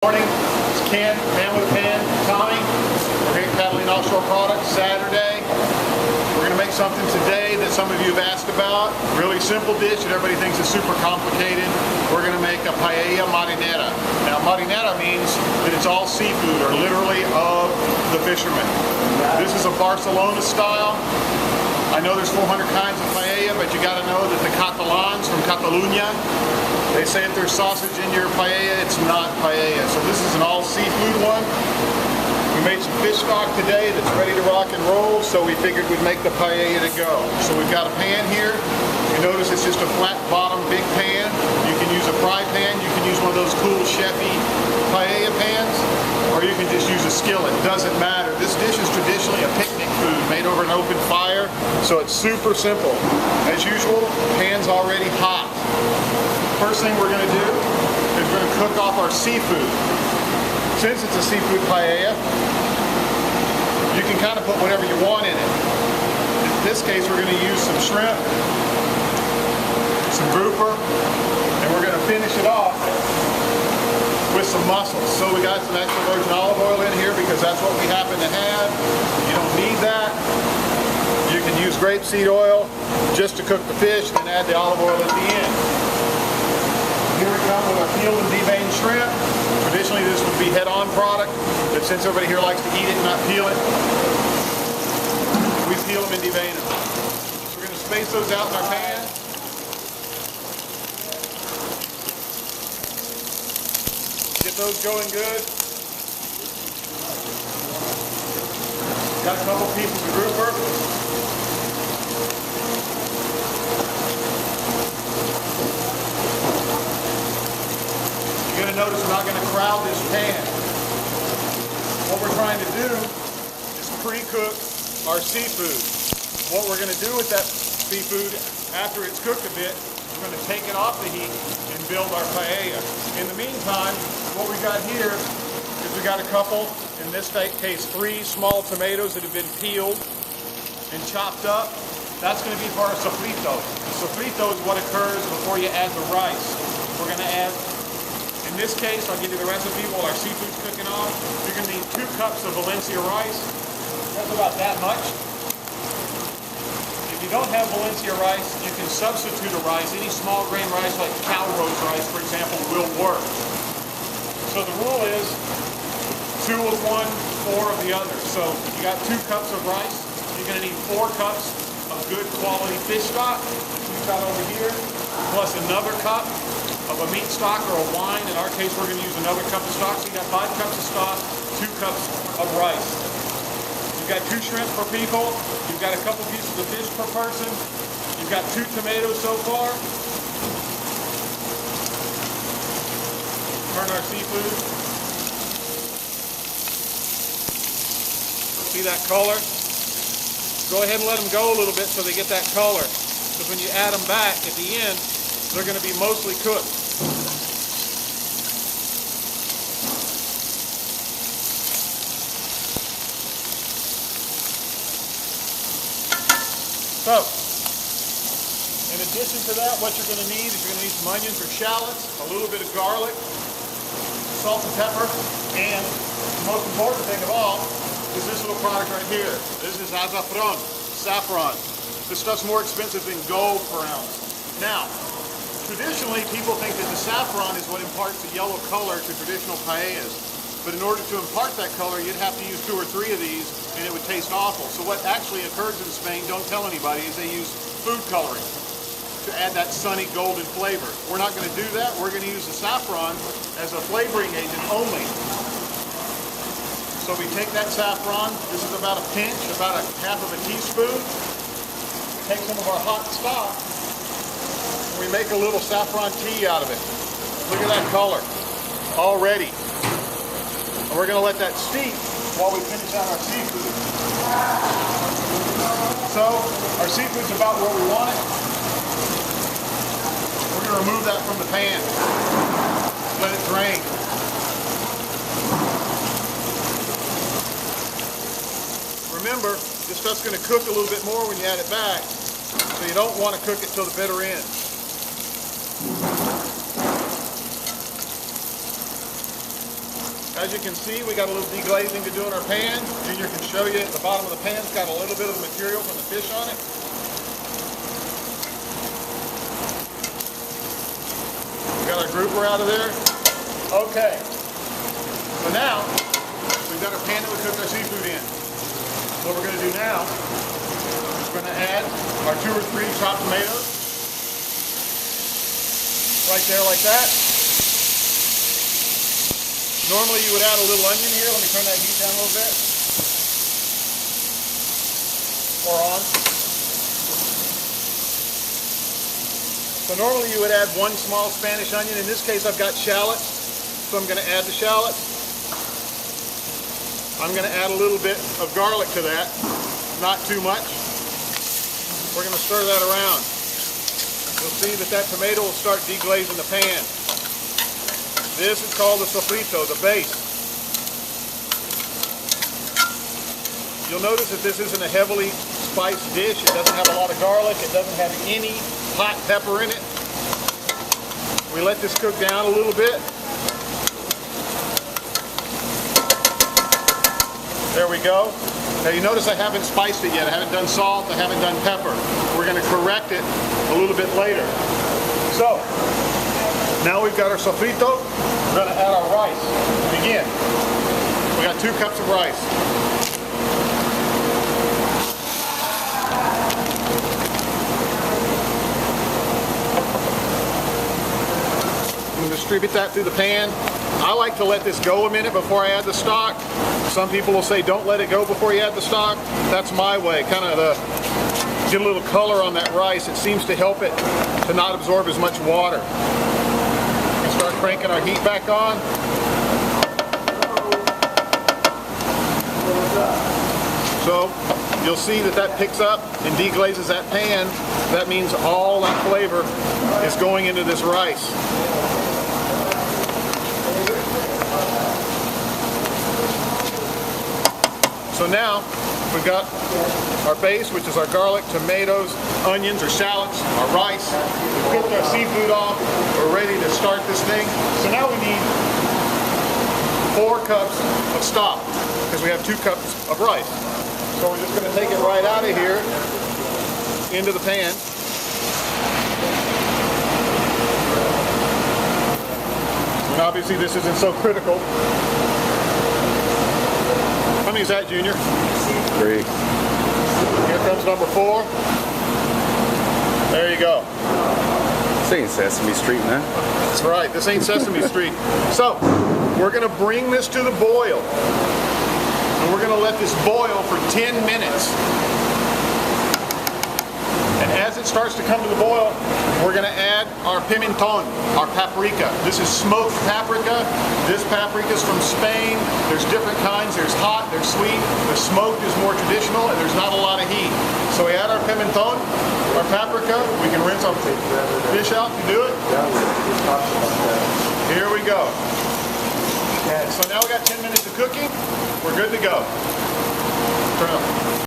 Morning, it's Ken, Man with a Pan, Tommy. We're here at CATALINA Offshore Products, Saturday. We're going to make something today that some of you have asked about. Really simple dish that everybody thinks is super complicated. We're going to make a paella marinara. Now marinara means that it's all seafood, or literally of the fishermen. This is a Barcelona style. I know there's 400 kinds of paella, but you got to know that the Catalans from Catalunya, they say if there's sausage in your paella, it's not paella. So this is an all seafood one. We made some fish stock today that's ready to rock and roll, so we figured we'd make the paella to go. So we've got a pan here. You notice it's just a flat bottom big pan. You can use a fry pan, you can use one of those cool chefy paella pans, or you can just use a skillet. Doesn't matter. This dish is traditionally a picnic food made over an open fire, so it's super simple. As usual, pan's already hot. First thing we're going to do is we're going to cook off our seafood. Since it's a seafood paella, you can kind of put whatever you want in it. In this case, we're going to use some shrimp, some grouper, and we're going to finish it off with some mussels. So we got some extra virgin olive oil in here because that's what we happen to have. You don't need that. You can use grapeseed oil just to cook the fish and add the olive oil at the end. Here we come with our peeled and deveined shrimp. Traditionally this would be head-on product, but since everybody here likes to eat it and not peel it, we peel them and devein them. So we're going to space those out in our pan. Get those going good. Got a couple pieces of grouper. You're going to notice we're not going to crowd this pan. What we're trying to do is pre-cook our seafood. What we're going to do with that seafood after it's cooked a bit, we're going to take it off the heat and build our paella. In the meantime, what we got here is we got a couple, in this case 3 small tomatoes that have been peeled and chopped up. That's going to be for our sofrito. The sofrito is what occurs before you add the rice. We're going to add, in this case, I'll give you the recipe while our seafood's cooking off. You're going to need 2 cups of Valencia rice. That's about that much. If you don't have Valencia rice, you can substitute a rice. Any small grain rice like Calrose rice, for example, will work. So the rule is 2 of one, 4 of the other. So you got 2 cups of rice. You're going to need 4 cups of good quality fish stock, which we've got over here, plus another cup of a meat stock or a wine. In our case, we're going to use another cup of stock. So you got 5 cups of stock, 2 cups of rice. You've got 2 shrimp per people. You've got a couple pieces of fish per person. You've got 2 tomatoes so far. Turn our seafood. See that color? Go ahead and let them go a little bit so they get that color. Because when you add them back at the end, they're going to be mostly cooked. So, in addition to that, what you're going to need is you're going to need some onions or shallots, a little bit of garlic, salt and pepper, and the most important thing of all is this little product right here. This is azafrán, saffron. This stuff's more expensive than gold per ounce. Now, traditionally people think that the saffron is what imparts the yellow color to traditional paellas. But in order to impart that color, you'd have to use 2 or 3 of these, and it would taste awful. So what actually occurs in Spain, don't tell anybody, is they use food coloring to add that sunny golden flavor. We're not going to do that. We're going to use the saffron as a flavoring agent only. So we take that saffron, this is about a pinch, about a half of a teaspoon, take some of our hot stock, and we make a little saffron tea out of it. Look at that color, already. And we're going to let that steep while we finish out our seafood. So, our seafood's about where we want it. We're going to remove that from the pan. Let it drain. Remember, this stuff's going to cook a little bit more when you add it back, so you don't want to cook it till the bitter end. As you can see, we got a little deglazing to do in our pan. Junior can show you at the bottom of the pan's got a little bit of the material from the fish on it. We got our grouper out of there. Okay. So now, we've got our pan that we cooked our seafood in. What we're going to do now is we're going to add our 2 or 3 chopped tomatoes. Right there like that. Normally you would add a little onion here. Let me turn that heat down a little bit. Or on. So normally you would add 1 small Spanish onion. In this case I've got shallots, so I'm going to add the shallots. I'm going to add a little bit of garlic to that, not too much. We're going to stir that around. You'll see that that tomato will start deglazing the pan. This is called the sofrito, the base. You'll notice that this isn't a heavily spiced dish. It doesn't have a lot of garlic. It doesn't have any hot pepper in it. We let this cook down a little bit. There we go. Now you notice I haven't spiced it yet. I haven't done salt. I haven't done pepper. We're going to correct it a little bit later. So, now we've got our sofrito. We're going to add our rice. To begin. We got 2 cups of rice. I'm going to distribute that through the pan. I like to let this go a minute before I add the stock. Some people will say don't let it go before you add the stock. That's my way, kind of to get a little color on that rice. It seems to help it to not absorb as much water. We start cranking our heat back on. So you'll see that that picks up and deglazes that pan. That means all that flavor is going into this rice. So now we've got our base, which is our garlic, tomatoes, onions or shallots, our rice. We've cooked our seafood off. We're ready to start this thing. So now we need 4 cups of stock because we have 2 cups of rice. So we're just going to take it right out of here into the pan. And obviously this isn't so critical. How many is that, Junior? 3. Here comes number 4. There you go. This ain't Sesame Street, man. That's right. This ain't Sesame Street. So, we're going to bring this to the boil. And we're going to let this boil for 10 minutes. And as it starts to come to the boil, we're going to add our pimenton, our paprika. This is smoked paprika. This paprika is from Spain. There's different kinds. There's hot, there's sweet. The smoked is more traditional, and there's not a lot of heat. So we add our pimenton, our paprika. We can rinse our fish out to do it. Here we go. So now we got 10 minutes of cooking. We're good to go. Turn it on.